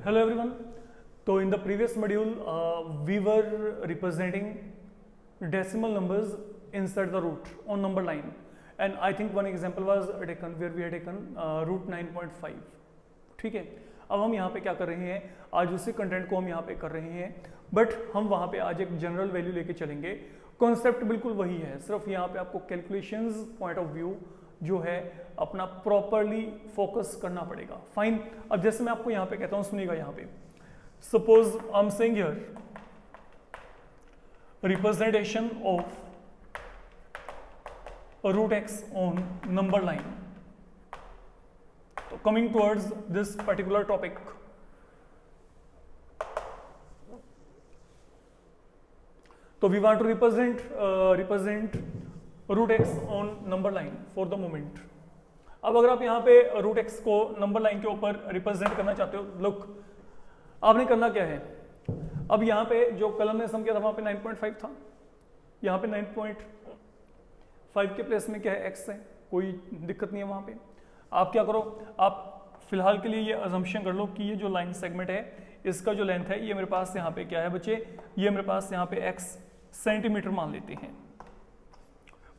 Hello everyone. So in the previous module, we were representing decimal numbers inside the root on number line, and I think one example was taken where we had taken root 9.5. ठीक है, अब हम यहाँ पे क्या कर रहे हैं, आज उसी कंटेंट को हम यहाँ पे कर रहे हैं, बट हम वहाँ पे आज एक जनरल वैल्यू लेके चलेंगे। कॉन्सेप्ट बिल्कुल वही है, सिर्फ यहाँ पे आपको कैलकुलेशंस पॉइंट ऑफ व्यू जो है अपना प्रॉपरली फोकस करना पड़ेगा। फाइन, अब जैसे मैं आपको यहाँ पे कहता हूँ, सुनिएगा यहाँ पे, suppose I am saying here representation of root x on number line. So coming towards this particular topic, so we want to represent root x on number line for the moment. अब अगर आप यहाँ पे root x को number line के ऊपर represent करना चाहते हो, लुक आपने करना क्या है, अब यहाँ पे जो कलम ने सम किया था वहां पे 9.5 था, यहाँ पे 9.5 के प्लेस में क्या है, x है, कोई दिक्कत नहीं है वहां पे। आप क्या करो, आप फिलहाल के लिए ये अजम्पशन कर लो कि ये जो लाइन सेगमेंट है इसका जो लेंथ है ये मेरे पास यहाँ पे क्या है बच्चे, ये मेरे पास यहाँ पे x सेंटीमीटर मान लेते हैं।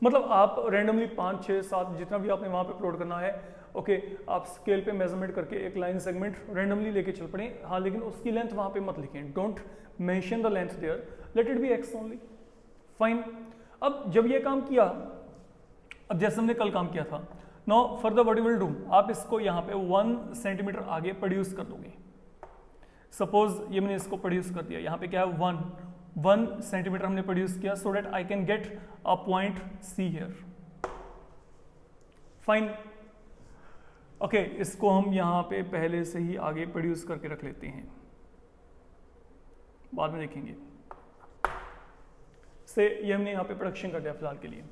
मतलब आप रैंडमली 5, 6, 7 जितना भी आपने वहां पे प्लॉट करना है, ओके, आप स्केल पे मेजरमेंट करके एक लाइन सेगमेंट रैंडमली लेके चल पड़े। हाँ, लेकिन उसकी लेंथ वहां पे मत लिखें, don't mention the length there, let it be x only. Fine, अब जब ये काम किया, अब जैसे हमने कल काम किया था, now further what you will do, आप इसको यहाँ पे 1 सेंटीमीटर आगे प्रोड्यूस कर दोगे। सपोज ये मैंने इसको प्रोड्यूस कर दिया, यहाँ पे क्या है 1 सेंटीमीटर हमने प्रोड्यूस किया, सो that I can get a point see here. Fine, okay, इसको हम यहाँ पे पहले से ही आगे प्रोड्यूस करके रख लेते हैं, बाद में देखेंगे। से ये हमने यहाँ पे प्रोडक्शन कर दिया फिलहाल के लिए।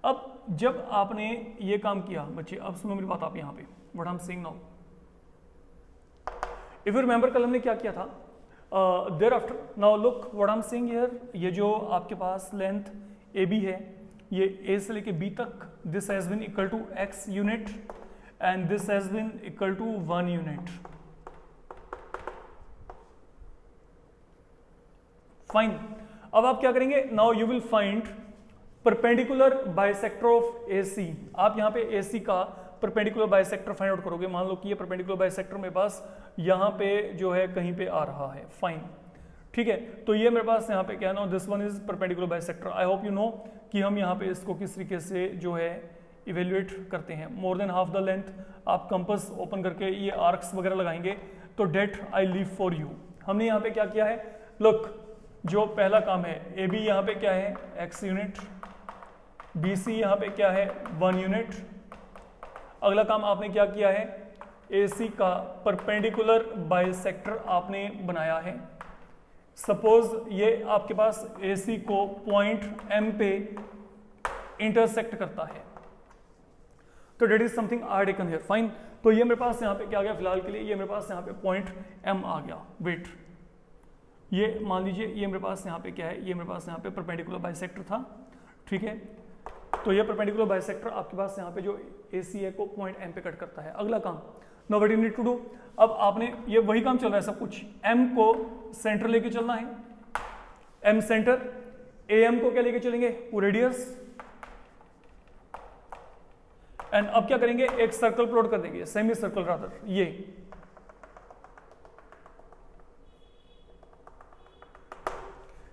अब जब आपने ये काम किया बच्चे, अब सुनो मेरी बात, आप यहाँ पे what I am saying now, if you remember कल हमने क्या किया था, thereafter, now look what I am saying here, ये जो आपके पास लेंथ ए बी है, ये ए से लेके बी तक, this has been equal to x unit and this has been equal to 1 unit. Fine, अब आप क्या करेंगे, now you will find perpendicular bisector of AC। आप यहाँ पे AC का परपेंडिकुलर बाइसेक्टर फाइंड आउट करोगे। मान लो कि ये परपेंडिकुलर बाइसेक्टर मेरे पास यहाँ पे जो है कहीं पे आ रहा है। फाइन, ठीक है, तो ये मेरे पास यहाँ पे क्या है ना, this one is perpendicular bisector. I hope you know कि हम यहाँ पे इसको किस तरीके से जो है इवेल्युएट करते हैं। More than half the length आप कंपास ओपन करके ये आर्क्स वगैरह लगाएंगे, तो that I leave for you. हमने यहाँ पे क्या किया है, लुक, जो पहला काम है AB यहाँ पे क्या है x यूनिट, BC यहाँ पे क्या है 1 यूनिट। अगला काम आपने क्या किया है, AC का परपेंडिकुलर बाइसेक्टर आपने बनाया है। सपोज ये आपके पास AC को पॉइंट M पे इंटरसेक्ट करता है, तो that is something I taken here. Fine, तो ये मेरे पास यहाँ पे क्या आ गया फिलहाल के लिए, ये मेरे पास यहाँ पे पॉइंट M आ गया। वेट, ये मान लीजिए ये मेरे पास यहाँ पे क्या है, ये मेरे पास यहाँ पे परपेंडिकुलर बाइसेक्टर था, ठीक है, तो ये परपेंडिकुलर बाइसेक्टर आपके पास यहाँ पे जो AC है को पॉइंट M पे कट करता है। अगला काम, now what you need to do, अब आपने ये वही काम चल रहा है सब कुछ, M को सेंटर लेके चलना है, M सेंटर, AM को क्या लेके चलेंगे, वो रेडियस, एंड अब क्या करेंगे, एक सर्कल प्लॉट कर देंगे, सेमी सर्कल रादर। ये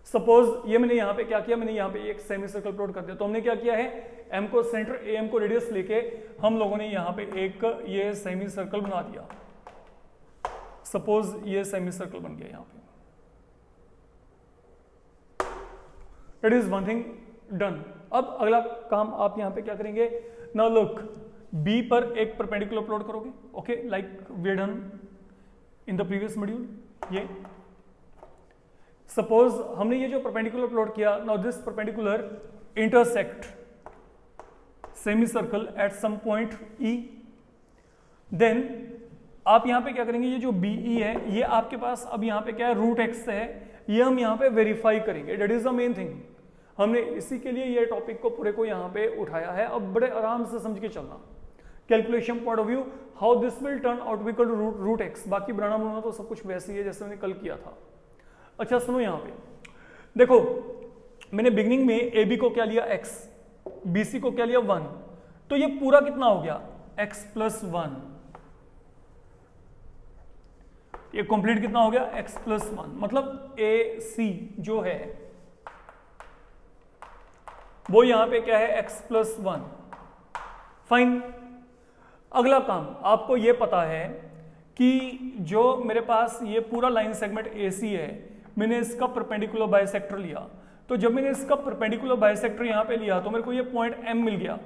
सपोज ये मैंने यहाँ पे क्या किया, मैंने यहाँ पे एक सेमी सर्कल प्लॉट कर दिया, तो हमने क्या किया है, M को सेंटर, AM को रेडियस लेके हम लोगों ने यहाँ पे एक ये सेमी सर्कल बना दिया। सपोज ये सेमी सर्कल बन गया यहाँ पे, that is one thing done. अब अगला काम आप यहाँ पे क्या करेंगे, नाउ लुक, B पर एक परपेंडिकुलर प्लॉट करोगे, okay, like we done in the previous module. ये सपोज हमने ये जो परपेंडिकुलर प्लॉट किया, now this perpendicular intersect semi circle at some point E, then आप यहाँ पे क्या करेंगे, ये जो BE है ये आपके पास अब यहाँ पे क्या है, रूट x है, ये हम यहाँ पे वेरीफाई करेंगे, that is the main thing. हमने इसी के लिए ये टॉपिक को पूरे को यहाँ पे उठाया है, अब बड़े आराम से समझ के चलना। Calculation point of view how this will turn out to equal to root x. बाकी बनाना बनाना तो सब कुछ वैसे ही है जैसे मैंने कल किया था। अच्छा सुनो, यहाँ पे देखो मैंने बिगनिंग में ए बी को क्या लिया x, बी सी को क्या लिया 1, तो ये पूरा कितना हो गया x प्लस 1, ये कंप्लीट कितना हो गया x प्लस 1, मतलब ए सी जो है वो यहां पे क्या है x प्लस 1। फाइन, अगला काम आपको ये पता है कि जो मेरे पास ये पूरा लाइन सेगमेंट AC है, मैंने इसका परपेंडिकुलर बाइसेक्टर लिया, तो जब मैंने इसका परपेंडिकुलर बाइसेक्टर यहां पे लिया तो मेरे को ये पॉइंट M मिल गया।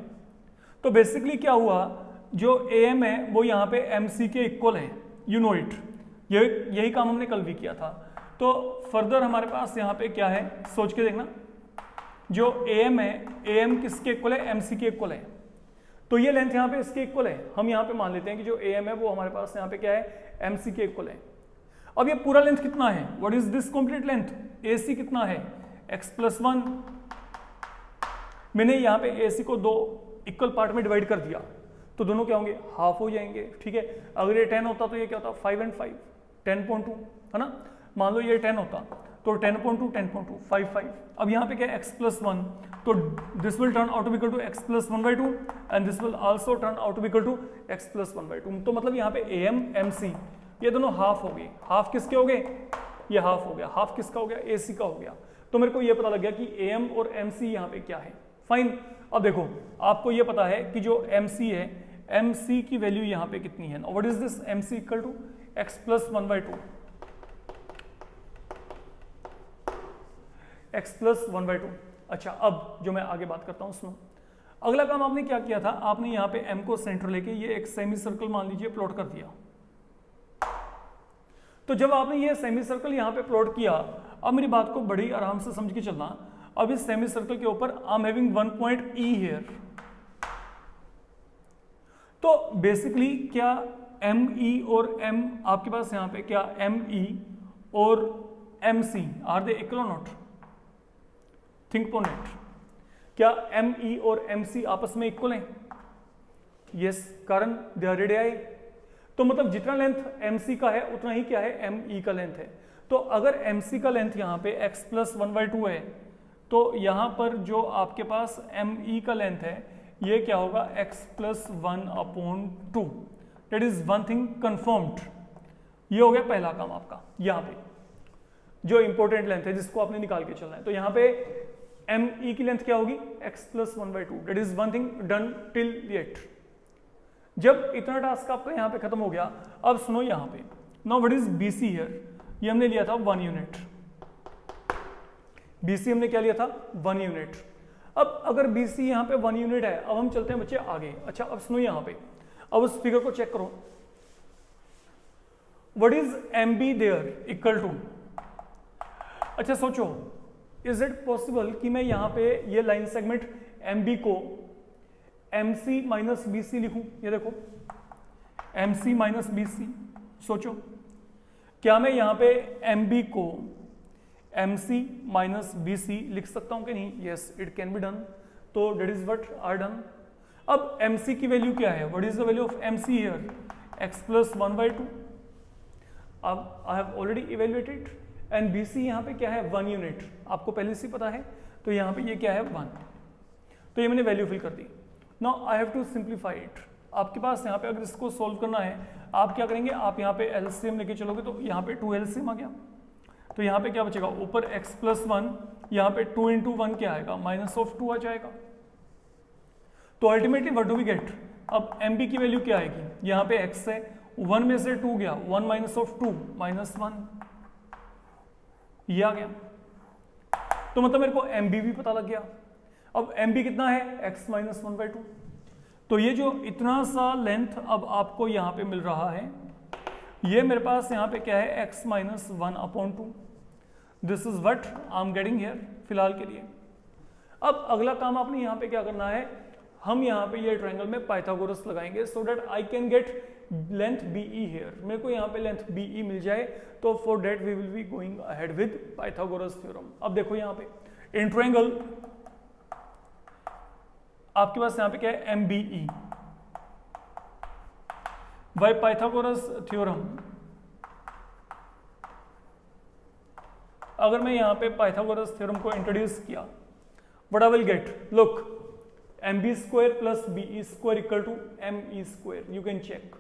तो बेसिकली क्या हुआ, जो AM है वो यहाँ पे MC के इक्वल है, यू नो इट, यही काम हमने कल भी किया था। तो फर्दर हमारे पास यहाँ पे क्या है, सोच के देखना, जो AM है, AM किसके इक्वल है, MC के इक्वल है, तो ये लेंथ यहाँ पे इसके इक्वल है। हम यहाँ पे मान लेते हैं कि जो AM है वो हमारे पास यहाँ पे क्या है, MC के इक्वल है। अब ये पूरा लेंथ कितना है, what is this complete length, AC कितना है x प्लस 1। मैंने यहाँ पे AC को दो इक्वल पार्ट में डिवाइड कर दिया, तो दोनों क्या होंगे, हाफ हो जाएंगे, ठीक है। अगर ये 10 होता तो ये क्या होता, 5 and 5, 10.2 है ना। मान लो ये 10 होता तो 10.2 10.2 5. अब यहाँ पे क्या है x प्लस 1, तो this will turn out to equal to x plus 1/2 and this will also turn out to equal to x plus 1/2। तो मतलब यहाँ पे AM MC ये दोनों हाफ हो गए। हाफ किसके हो गए, ये हाफ हो गया, हाफ किसका हो गया, AC का हो गया। तो मेरे को ये पता लग गया कि AM और MC यहाँ पे क्या है। फाइन, अब देखो आपको ये पता है कि जो MC है, MC की वैल्यू यहाँ पे कितनी है, what is this, MC equal to x plus 1/2, x plus 1/2। अच्छा, अब जो मैं आगे बात करता हूँ सुनो, अगला काम आपने क्या किया था, आपने यहाँ पे M को सेंटर लेके ये एक सेमी सर्कल मान लीजिए प्लॉट कर दिया। तो जब आपने ये सेमी सर्कल यहाँ पे प्लॉट किया, अब मेरी बात को बड़ी आराम से समझ के चलना। अब इस सेमी सर्कल के ऊपर I am having 1 point E here, तो बेसिकली क्या ME और M आपके पास यहाँ पे क्या ME और MC आर दे इक्वल और नॉट, थिंक अपॉन इट। क्या ME और MC आपस में इक्वल हैं? यस, कारण दे आर रेडियाई। तो मतलब जितना लेंथ MC का है उतना ही क्या है, ME का लेंथ है। तो अगर MC का लेंथ यहाँ पे x प्लस 1/2 है, तो यहाँ पर जो आपके पास ME का लेंथ है ये क्या होगा, x plus 1/2। That is one thing confirmed. ये हो गया पहला काम आपका, यहाँ पे जो इंपॉर्टेंट लेंथ है जिसको आपने निकाल के चलना है। तो यहाँ पे ME की लेंथ क्या होगी, x plus 1/2। That is one thing done till yet. जब इतना टास्क आपका यहाँ पे खत्म हो गया, अब सुनो यहाँ पे, now what is BC here, ये हमने लिया था 1 यूनिट। BC हमने क्या लिया था, 1 यूनिट। अब अगर BC यहाँ पे 1 यूनिट है, अब हम चलते हैं बच्चे आगे। अच्छा, अब सुनो यहाँ पे, अब उस फिगर को चेक करो, what is MB there equal to. अच्छा सोचो, इज इट पॉसिबल कि मैं यहाँ पे ये लाइन सेगमेंट MB को MC माइनस BC लिखूं। ये देखो MC माइनस BC, सोचो क्या मैं यहाँ पे MB को MC माइनस BC लिख सकता हूँ कि नहीं? Yes, it can be done. तो that is what are done. अब MC की वैल्यू क्या है, what is the value of MC here, x plus 1/2। अब I have already evaluated and BC यहाँ पे क्या है, 1 यूनिट, आपको पहले से पता है। तो यहाँ पे ये क्या है, 1। तो ये मैंने वैल्यू फिल कर दी। Now I have to simplify it. आपके पास यहाँ पे अगर इसको सोल्व करना है, आप क्या करेंगे, आप यहाँ पे LCM लेके चलोगे, तो यहाँ पे 2 LCM आ गया। तो यहाँ पे क्या बचेगा, ऊपर x प्लस 1, यहाँ पे 2 into 1 क्या आएगा, -2 आ जाएगा। तो ultimately what do we get, अब MB की वैल्यू क्या आएगी, यहाँ पे x है, 1 में से 2 गया, 1 -2 -1, ये आ गया। तो मतलब मेरे को MB भी पता लग गया। अब MB कितना है, x माइनस 1/2। तो ये जो इतना सा लेंथ अब आपको यहाँ पे मिल रहा है, ये मेरे पास यहाँ पे क्या है, x minus 1/2। This is what I am getting here फिलहाल के लिए। अब अगला काम आपने यहाँ पे क्या करना है, हम यहाँ पे ये ट्रायंगल में पाइथागोरस लगाएंगे so that I can get length BE here. मेरे को यहाँ पे लेंथ BE मिल जाए, तो for that we will be going ahead with Pythagoras theorem. अब देखो यहाँ पे इन ट्रायंगल आपके पास यहाँ पे क्या है, MBE। बाय पाइथागोरस थ्योरम, अगर मैं यहाँ पे पाइथागोरस थ्योरम को इंट्रोड्यूस किया, what I will get, look mb square plus BE square equal to me square, you can check,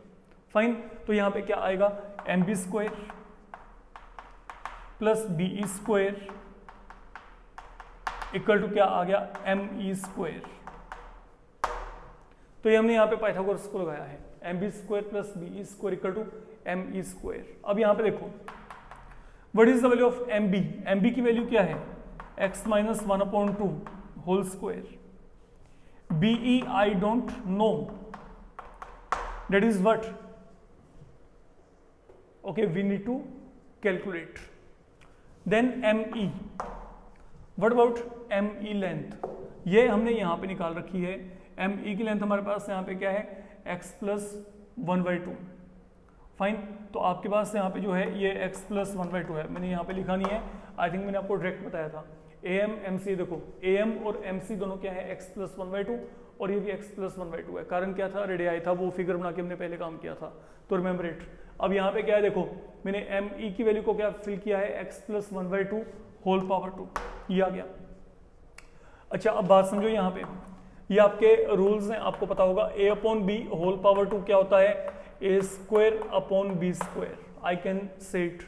fine. तो यहाँ पे क्या आएगा, mb square plus BE square equal to क्या आ गया, me स्क्वायर। तो ये हमने यहाँ पे पाइथागोरस को लगाया है, mb square plus BE square equal to me square. अब यहाँ पे देखो what is the value of mb, mb की वैल्यू क्या है, x minus 1/2 whole square, BE I don't know, that is what, okay, we need to calculate. Then ME, what about ME length, ये हमने यहाँ पे निकाल रखी है। ME की लेंथ हमारे पास यहाँ पे क्या है, x प्लस 1/2, फाइन। तो आपके पास यहाँ पे जो है ये x प्लस 1/2 है, मैंने यहाँ पे लिखा नहीं है, आई थिंक मैंने आपको डायरेक्ट बताया था। AM MC देखो, AM और MC दोनों क्या है, x प्लस 1/2 और ये भी x प्लस 1/2 है। कारण क्या था, रेडियाई था, वो फिगर बना के हमने पहले काम किया था, तो रिमेंबर इट। अब यहाँ पे क्या है देखो, मैंने ME की वैल्यू को क्या फिल किया है, x प्लस 1/2 होल पावर 2, ये आ गया। अच्छा अब बात समझो, यहाँ पे ये आपके रूल्स हैं, आपको पता होगा a upon B whole power 2 क्या होता है, a square upon b square, I can say it,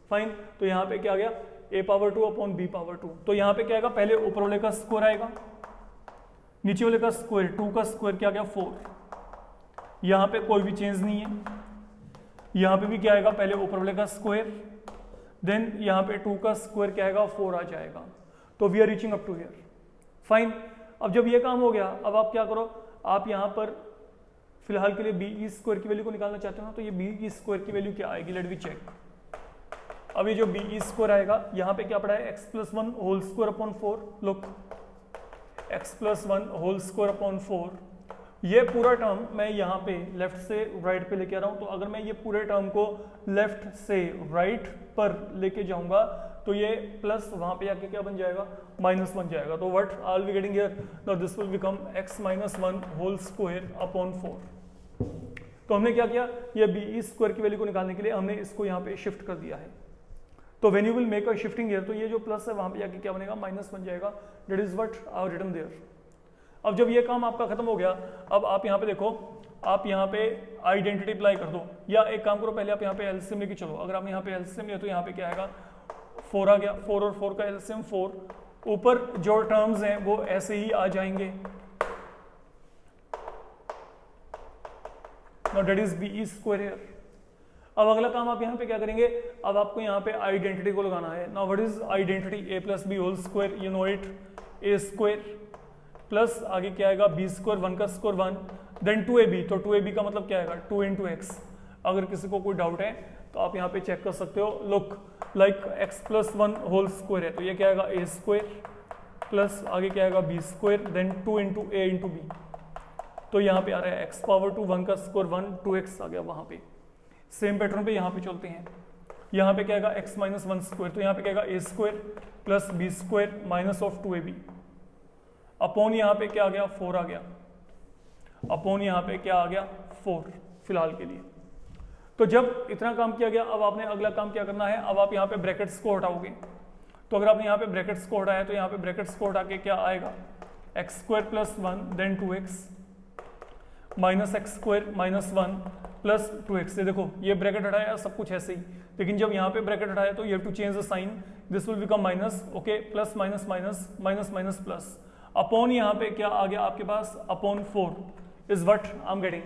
fine. तो यहाँ पे क्या आ गया, a power 2 upon b power 2। तो यहाँ पे क्या आएगा, पहले ऊपर वाले का स्क्वायर आएगा, नीचे वाले का स्क्वायर, 2 का स्क्वायर क्या आ गया 4, यहाँ पे कोई भी चेंज नहीं है। यहाँ पे भी क्या आएगा, पहले ऊपर वाले का स्क्वायर, देन यहाँ पे 2 का स्क्वायर क्या आएगा 4 आ जाएगा। तो we are reaching up to here, fine. अब जब ये काम हो गया, अब आप क्या करो, आप यहाँ पर फिलहाल के लिए बीई स्क्वायर की वैल्यू को निकालना चाहते हो ना, तो ये बीई स्क्वायर की वैल्यू क्या आएगी, लेट वी चेक। अब ये जो बीई स्क्वायर आएगा, यहाँ पे क्या पड़ा है, x plus 1 whole square upon 4, look x plus 1 whole square upon 4, ये पूरा टर्म मैं यहाँ पे लेफ्ट से राइट पे लेके आ रहा हूँ। तो अगर मैं ये पूरे टर्म को लेफ्ट से राइट पर लेके जाऊंगा, तो ये प्लस वहां पे आके क्या बन जाएगा, माइनस बन जाएगा। तो what I will be getting here, now this will become x minus 1 whole square upon 4। तो हमने क्या किया, ये बीई स्क्वायर की वैल्यू को निकालने के लिए हमने इसको यहाँ पे शिफ्ट कर दिया है। तो when you will make a shifting here, तो ये जो प्लस है वहां पे जाके क्या बनेगा, माइनस बन जाएगा, that is what I have written there. अब जब ये काम आपका खत्म हो गया, अब आप यहाँ पे देखो, आप यहाँ पे आइडेंटिटी अप्लाई कर दो, या एक काम करो, पहले आप यहाँ पे एलसीएम लेके चलो। अगर आप यहाँ पे एलसीएम ले तो यहाँ पे क्या आएगा, 4 आ गया, 4 और 4 का एलसीएम 4, ऊपर जो टर्म्स हैं वो ऐसे ही आ जाएंगे। Now that is BE square here. अब अगला काम आप यहाँ पे क्या करेंगे, अब आपको यहाँ पे आइडेंटिटी को लगाना है। Now what is identity, a plus B whole square, you know it, a square plus आगे क्या आएगा, b स्क्वायर, 1 का स्क्वायर 1, देन 2ab। तो 2ab का मतलब क्या आएगा, 2 into x। अगर किसी को कोई डाउट है तो आप यहाँ पे चेक कर सकते हो, look like x plus 1 whole square है, तो ये क्या आएगा, a स्क्वायर प्लस आगे क्या आएगा, b square, then 2 into a into b। तो यहाँ पे आ रहा है x पावर 2, 1 का स्क्वायर 1, 2x आ गया वहां पे। सेम पैटर्न पे यहाँ पे चलते हैं, यहाँ पे क्या आएगा, x माइनस 1 स्क्वायर, तो यहाँ पे क्या आएगा, a square plus b square minus of 2ab upon यहाँ पे क्या आ गया, 4 आ गया, अपॉन यहाँ पे क्या आ गया, 4 फिलहाल के लिए। तो जब इतना काम किया गया, अब आपने अगला काम क्या करना है, अब आप यहाँ पे ब्रैकेट्स को हटाओगे। तो अगर आपने यहाँ पे ब्रैकेट्स को हटाया, तो यहाँ पे ब्रैकेट्स को हटा के क्या आएगा, x square plus 1 then 2x minus x square minus 1 plus 2x। देखो ये ब्रैकेट हटाया, सब कुछ ऐसे ही, लेकिन जब यहाँ पे ब्रैकेट हटाया तो you have to change the sign, this will become minus, okay, plus minus minus minus minus plus, upon यहाँ पे क्या आ गया आपके पास, upon 4 is what I am getting.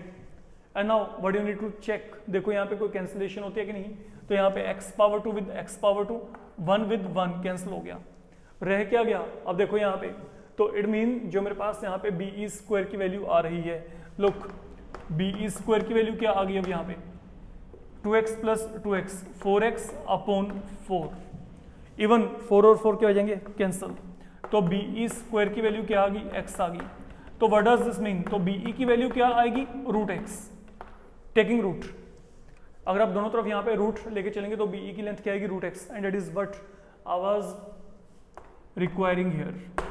And now what you need to check, देखो यहाँ पे कोई कैंसिलेशन होती है कि नहीं, तो यहाँ पे x power 2 with x power 2, 1 with 1 cancel हो गया, रह क्या गया, अब देखो यहाँ पे, तो इट मीन जो मेरे पास यहाँ पे बीई स्क्वायर की वैल्यू आ रही है, लुक बीई स्क्वायर की वैल्यू क्या आ गई अब यहाँ पे, 2x plus 2x 4x upon 4, even 4 और 4 क्या हो जाएंगे, कैंसिल। तो बीई स्क्वायर की वैल्यू क्या आ गई, x आ गई। तो व्हाट डज दिस मीन, तो बीई की वैल्यू क्या आएगी, रूट x, टेकिंग रूट। अगर आप दोनों तरफ यहाँ पे रूट लेके चलेंगे तो बीई की लेंथ क्या आएगी, root x, and it is what I was requiring here.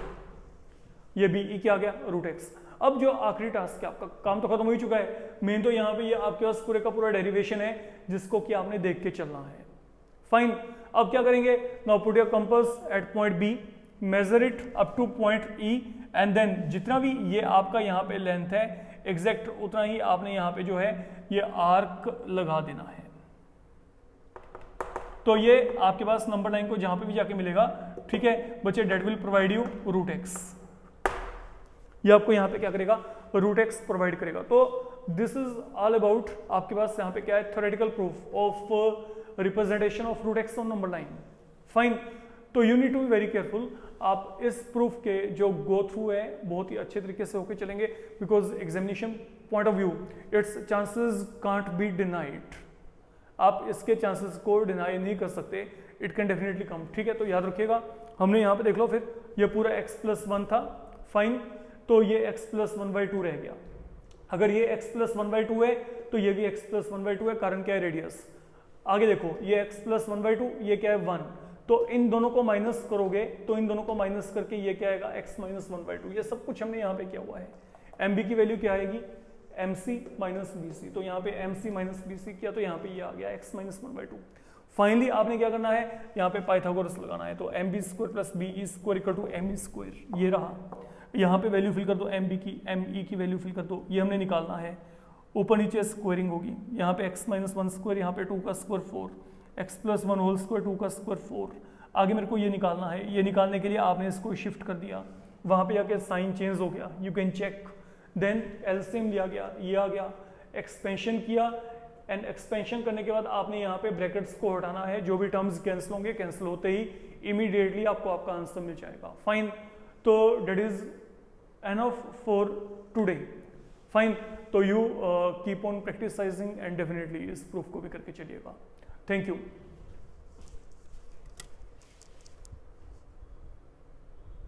ये बीई क्या आ गया, रूट x। अब जो आखिरी टास्क है, आपका काम तो खत्म हो ही चुका है, मेन तो यहाँ पे ये आपके पास पूरे का पूरा डेरिवेशन है जिसको कि आपने देख के चलना है। फाइन, अब क्या करेंगे, now put your compass at point B, measure it up to point E and then जितना भी ये आपका यहाँ पे लेंथ है एग्जैक्ट उतना ही आपने यहाँ पे जो है ये आर्क लगा देना है। तो ये आपके पास नंबर 9 को जहां पे भी जाके मिलेगा, ठीक है बच्चे, that will provide you root x, ये आपको यहाँ पे क्या करेगा, रूट एक्स प्रोवाइड करेगा। तो दिस इज ऑल अबाउट आपके पास यहाँ पे क्या है, theoretical proof of representation of root x on number 9। Fine, तो you need to be very careful, आप इस प्रूफ के जो गो थ्रू है बहुत ही अच्छे तरीके से होके चलेंगे, because examination point of view it's chances can't be denied, आप इसके चांसेस को डिनाई नहीं कर सकते, इट कैन डेफिनेटली कम, ठीक है। तो याद रखिएगा, हमने यहाँ पे देख लो फिर ये पूरा x+1 था, फाइन, तो ये x+1/2 रह गया। अगर ये x+1/2 है तो ये भी x+1/2 है, कारण क्या है, रेडियस। आगे देखो ये x+1/2, ये क्या है 1, तो इन दोनों को माइनस करोगे तो इन दोनों को माइनस करके ये क्या आएगा, x-1/2। ये सब कुछ हमने यहाँ पे किया हुआ है। mb की वैल्यू क्या आएगी, mc माइनस bc, तो यहाँ पे mc माइनस bc किया तो यहाँ पे ये आ गया x-1/2। फाइनली आपने क्या करना है, यहाँ पे पाइथागोरस लगाना है, तो mb² plus be² equal to me², ये रहा। यहाँ पे वैल्यू फिल कर दो mb की, me की वैल्यू फिल कर दो, ये हमने निकालना है, ऊपर नीचे स्क्वायरिंग होगी, यहाँ पे x-1², यहाँ पे 2 का स्क्वायर 4, x+1 होल स्क्वायर 2 का स्क्वायर 4। आगे मेरे को ये निकालना है, ये निकालने के लिए आपने इसको शिफ्ट कर दिया, वहाँ पे जाके साइन चेंज हो गया, you can check, then LCM लिया गया, ये आ गया, एक्सपेंशन किया, एंड एक्सपेंशन करने के बाद आपने यहाँ पे ब्रैकेट्स को हटाना है, जो भी टर्म्स कैंसिल होंगे, कैंसिल होते ही इमीडिएटली आपको आपका आंसर मिल जाएगा। फाइन, तो that is enough for today. Fine, तो you keep on practicising and definitely इस प्रूफ को भी करके चलिएगा। Thank you.